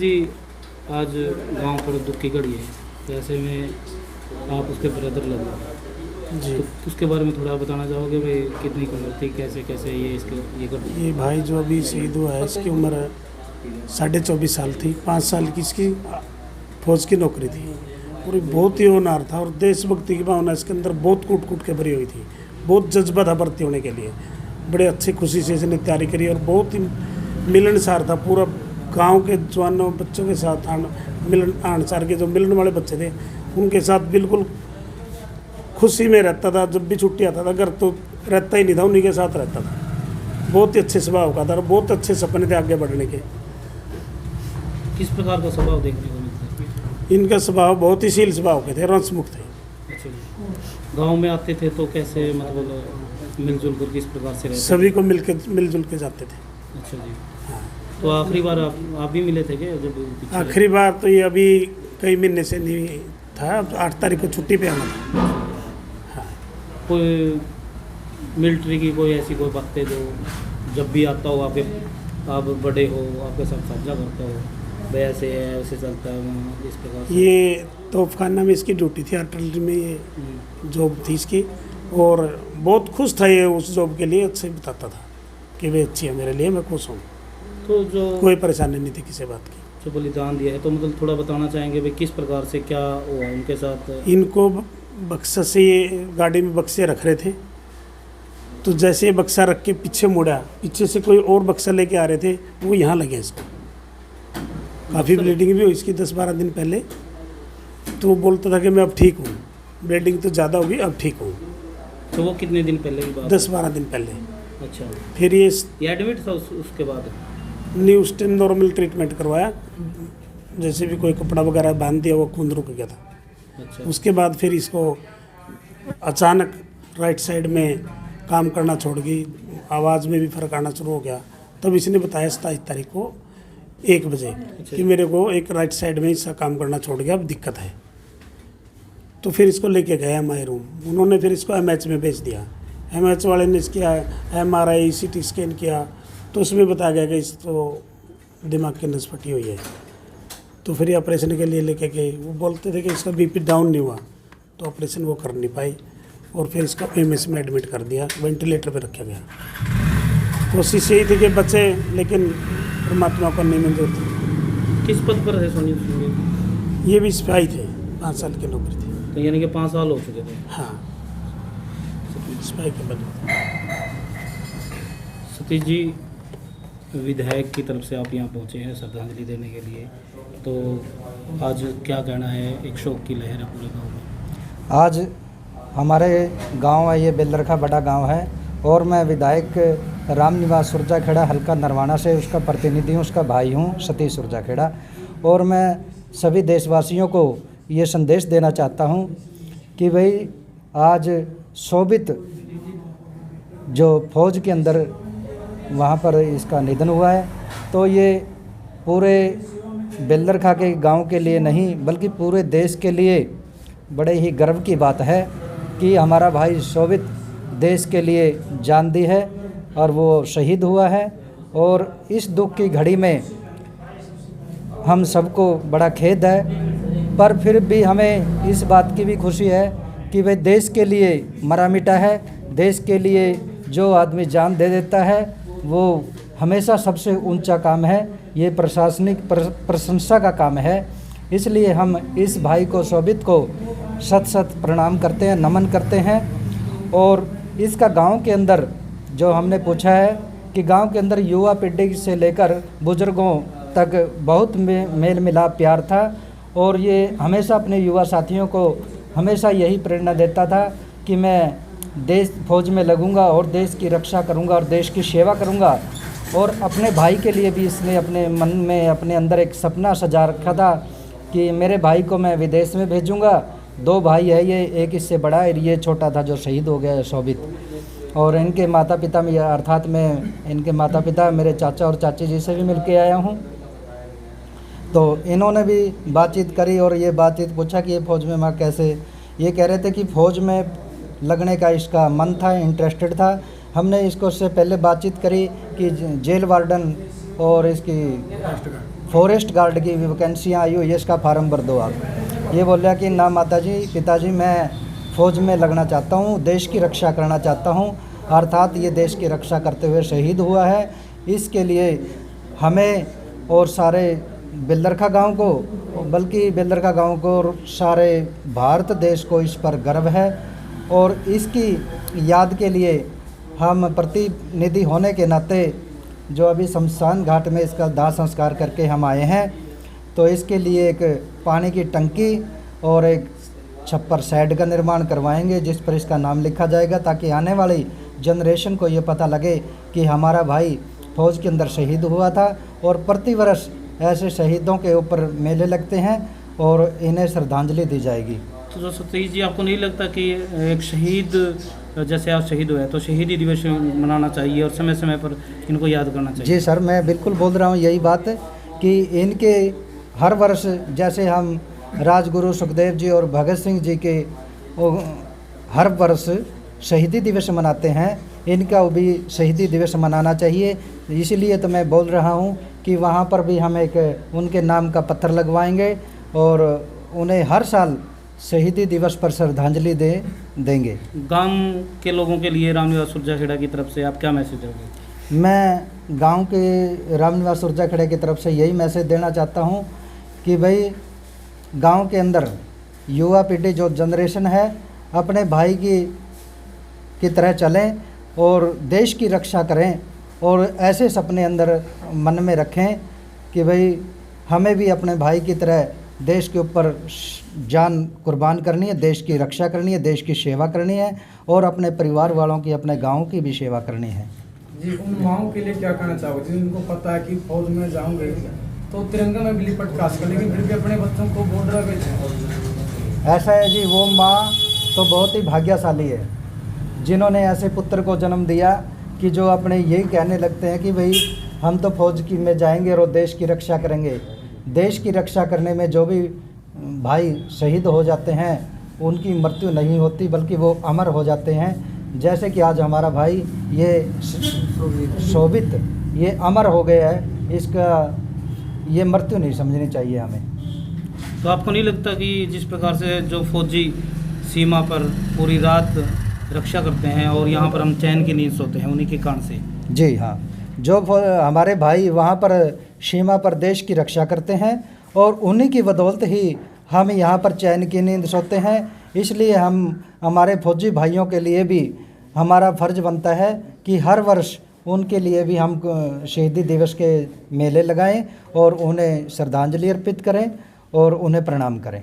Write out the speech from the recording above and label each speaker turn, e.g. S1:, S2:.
S1: जी, आज गांव पर दुख की घड़ी है, तो ऐसे में आप उसके ब्रदर लग रहे
S2: जी।
S1: तो उसके बारे में थोड़ा बताना चाहोगे भाई, कितनी की उम्र थी, कैसे कैसे ये कर
S2: ये भाई जो अभी शहीद हुआ है इसकी उम्र 24.5 साल थी। 5 साल की इसकी फौज की नौकरी थी और ये बहुत ही होनहार था और देशभक्ति की भावना इसके अंदर बहुत कूट कूट के भरी हुई थी। बहुत जज्बा था भर्ती होने के लिए। बड़े अच्छी खुशी से इसने तैयारी करी और बहुत ही मिलनसार था। पूरा गांव के जवानों बच्चों के साथ मिलनसार के जो मिलन वाले बच्चे थे उनके साथ बिल्कुल खुशी में रहता था। जब भी छुट्टी आता था घर तो रहता ही नहीं था, उन्हीं के साथ रहता था। बहुत ही अच्छे स्वभाव का था और बहुत अच्छे सपने थे आगे बढ़ने के।
S1: किस प्रकार का स्वभाव देखने को मिलता है?
S2: इनका स्वभाव बहुत ही शील स्वभाव के थे, रंसमुख थे।
S1: अच्छा जी। गाँव में आते थे तो कैसे, मतलब मिलजुल कर किस प्रकार से रहते
S2: सभी को मिलजुल के जाते थे।
S1: अच्छा जी। तो आखिरी बार आप भी मिले थे क्या जब पीछे?
S2: आखिरी बार तो ये अभी कई महीने से नहीं था। 8 तारीख को छुट्टी पे आना था।
S1: कोई मिलिट्री की कोई ऐसी कोई बातें जो जब भी आता हो आप बड़े हो, आपके साथ साझा करता हो, भाई ऐसे है वैसे चलता है वहाँ, इस प्रकार से?
S2: ये तोपखाना में इसकी ड्यूटी थी, आर्टिलरी में ये जॉब थी इसकी और बहुत खुश था ये उस जॉब के लिए। अच्छे बताता था कि वे अच्छी है मेरे लिए, मैं खुश हूँ।
S1: तो जो
S2: कोई परेशानी नहीं थी किसी बात की।
S1: जो बलिदान दिया है, तो मतलब थोड़ा बताना चाहेंगे भाई किस प्रकार से क्या हुआ उनके साथ?
S2: इनको बक्सा से ये गाड़ी में बक्से रख रहे थे, तो जैसे ये बक्सा रख के पीछे मुड़ा, पीछे से कोई और बक्सा लेके आ रहे थे, वो यहाँ लगे इसको। काफ़ी ब्लीडिंग भी हुई इसकी 10-12 दिन पहले। तो वो बोलता था कि मैं अब ठीक हूँ, ब्लीडिंग तो ज़्यादा होगी, अब ठीक हूँ।
S1: तो वो कितने दिन पहले की बात?
S2: 10-12 दिन पहले।
S1: अच्छा।
S2: फिर
S1: ये एडमिट था उसके बाद?
S2: नहीं, उस टाइम नॉर्मल ट्रीटमेंट करवाया, जैसे भी कोई कपड़ा वगैरह बांध दिया, वो खून रुक गया था।
S1: अच्छा।
S2: उसके बाद फिर इसको अचानक राइट साइड में काम करना छोड़ गई, आवाज़ में भी फ़र्क आना शुरू हो गया। तब इसने बताया 27 तारीख को 1 बजे कि मेरे को एक राइट साइड में इसका काम करना छोड़ गया, अब दिक्कत है। तो फिर इसको लेके गए MI रूम। उन्होंने फिर इसको MH में भेज दिया। MH वाले ने इसकी MRI CT स्कैन किया तो उसमें बताया गया कि इसको दिमाग की नस फटी हुई है। तो फिर ये ऑपरेशन के लिए लेके गए। वो बोलते थे कि इसका BP डाउन नहीं हुआ, तो ऑपरेशन वो कर नहीं पाई और फिर इसका AIIMS में एडमिट कर दिया, वेंटिलेटर पे रखा गया। कोशिश यही थी कि बचे, लेकिन परमात्मा को नहीं मंजूर थी।
S1: किस पद पर है सोनी सूद?
S2: ये भी सिपाही थे, 5 साल की नौकरी थी।
S1: तो यानी कि 5 साल हो चुके थे?
S2: हाँ, सिपाही के पद।
S1: सतीश जी, विधायक की तरफ से आप यहाँ पहुँचे हैं श्रद्धांजलि देने के लिए, तो आज क्या कहना है? एक शोक की लहर है पूरे गाँव में।
S3: आज हमारे गांव है, ये बेलरखा बड़ा गांव है और मैं विधायक रामनिवास सुरजाखेड़ा हल्का नरवाना से उसका प्रतिनिधि हूँ, उसका भाई हूँ सतीश सुरजाखेड़ा। और मैं सभी देशवासियों को ये संदेश देना चाहता हूँ कि भाई आज शोभित जो फौज के अंदर वहाँ पर इसका निधन हुआ है, तो ये पूरे बेलरखा के गांव के लिए नहीं बल्कि पूरे देश के लिए बड़े ही गर्व की बात है कि हमारा भाई शोभित देश के लिए जान दी है और वो शहीद हुआ है। और इस दुख की घड़ी में हम सबको बड़ा खेद है, पर फिर भी हमें इस बात की भी खुशी है कि वह देश के लिए मरा मिटा है। देश के लिए जो आदमी जान दे देता है वो हमेशा सबसे ऊंचा काम है, ये प्रशासनिक प्रशंसा का काम है। इसलिए हम इस भाई को शोभित को शत शत प्रणाम करते हैं, नमन करते हैं। और इसका गांव के अंदर जो हमने पूछा है कि गांव के अंदर युवा पीढ़ी से लेकर बुजुर्गों तक बहुत मेल मिलाप प्यार था और ये हमेशा अपने युवा साथियों को हमेशा यही प्रेरणा देता था कि मैं देश फौज में लगूंगा और देश की रक्षा करूंगा और देश की सेवा करूंगा। और अपने भाई के लिए भी इसने अपने मन में अपने अंदर एक सपना सजा रखा था कि मेरे भाई को मैं विदेश में भेजूंगा। 2 भाई है ये, एक इससे बड़ा है, ये छोटा था जो शहीद हो गया है शोभित। और इनके माता पिता में अर्थात मैं इनके माता पिता मेरे चाचा और चाची जी से भी मिल के आया हूँ। तो इन्होंने भी बातचीत करी और ये बातचीत पूछा कि ये फ़ौज में मैं कैसे, ये कह रहे थे कि फ़ौज में लगने का इसका मन था, इंटरेस्टेड था। हमने इसको उससे पहले बातचीत करी कि जेल वार्डन और इसकी फॉरेस्ट गार्ड की भी वैकेंसियाँ आई हुई है, इसका फार्म भर दो आप। ये बोला कि ना माताजी पिताजी मैं फ़ौज में लगना चाहता हूँ, देश की रक्षा करना चाहता हूँ, अर्थात ये देश की रक्षा करते हुए शहीद हुआ है। इसके लिए हमें और सारे बेलरखा गांव को, बल्कि बेलरखा गांव को और सारे भारत देश को इस पर गर्व है। और इसकी याद के लिए हम प्रतिनिधि होने के नाते जो अभी शमशान घाट में इसका दाह संस्कार करके हम आए हैं, तो इसके लिए एक पानी की टंकी और एक छप्पर शेड का निर्माण करवाएंगे जिस पर इसका नाम लिखा जाएगा, ताकि आने वाली जनरेशन को ये पता लगे कि हमारा भाई फौज के अंदर शहीद हुआ था। और प्रतिवर्ष ऐसे शहीदों के ऊपर मेले लगते हैं और इन्हें श्रद्धांजलि दी जाएगी।
S1: तो सतीश जी, आपको नहीं लगता कि एक शहीद जैसे आप शहीद हुए तो शहीदी दिवस मनाना चाहिए और समय समय पर इनको याद करना चाहिए?
S3: जी सर, मैं बिल्कुल बोल रहा हूँ यही बात कि इनके हर वर्ष जैसे हम राजगुरु सुखदेव जी और भगत सिंह जी के हर वर्ष शहीदी दिवस मनाते हैं, इनका भी शहीदी दिवस मनाना चाहिए। इसलिए तो मैं बोल रहा हूँ कि वहाँ पर भी हम एक उनके नाम का पत्थर लगवाएंगे और उन्हें हर साल शहीदी दिवस पर श्रद्धांजलि देंगे।
S1: गांव के लोगों के लिए रामनिवास सुरजाखेड़ा की तरफ से आप क्या मैसेज दोगे?
S3: मैं गांव के रामनिवास सुरजाखेड़ा की तरफ से यही मैसेज देना चाहता हूँ कि भाई गांव के अंदर युवा पीढ़ी जो जनरेशन है अपने भाई की तरह चलें और देश की रक्षा करें और ऐसे सपने अंदर मन में रखें कि भाई हमें भी अपने भाई की तरह देश के ऊपर जान कुर्बान करनी है, देश की रक्षा करनी है, देश की सेवा करनी है और अपने परिवार वालों की, अपने गांव की भी सेवा करनी है।
S4: जी, उन माओं के लिए क्या कहना चाहोगे जिनको पता है कि फौज में जाऊंगे तो तिरंगा में भी लिपट काश कर, लेकिन फिर भी अपने बच्चों को बॉर्डर पे?
S3: ऐसा है जी, वो माँ तो बहुत ही भाग्यशाली है जिन्होंने ऐसे पुत्र को जन्म दिया कि जो अपने यही कहने लगते हैं कि भाई हम तो फौज की में जाएंगे और देश की रक्षा करेंगे। देश की रक्षा करने में जो भी भाई शहीद हो जाते हैं उनकी मृत्यु नहीं होती बल्कि वो अमर हो जाते हैं। जैसे कि आज हमारा भाई ये शोभित ये अमर हो गया है, इसका ये मृत्यु नहीं समझनी चाहिए हमें।
S1: तो आपको नहीं लगता कि जिस प्रकार से जो फौजी सीमा पर पूरी रात रक्षा करते हैं और यहाँ पर हम चैन की नींद सोते हैं उन्हीं के कारण से?
S3: जी हाँ, जो हमारे भाई वहाँ पर सीमा पर देश की रक्षा करते हैं और उन्हीं की बदौलत ही हम यहाँ पर चैन की नींद सोते हैं। इसलिए हम हमारे फौजी भाइयों के लिए भी हमारा फ़र्ज़ बनता है कि हर वर्ष उनके लिए भी हम शहीदी दिवस के मेले लगाएं और उन्हें श्रद्धांजलि अर्पित करें और उन्हें प्रणाम करें।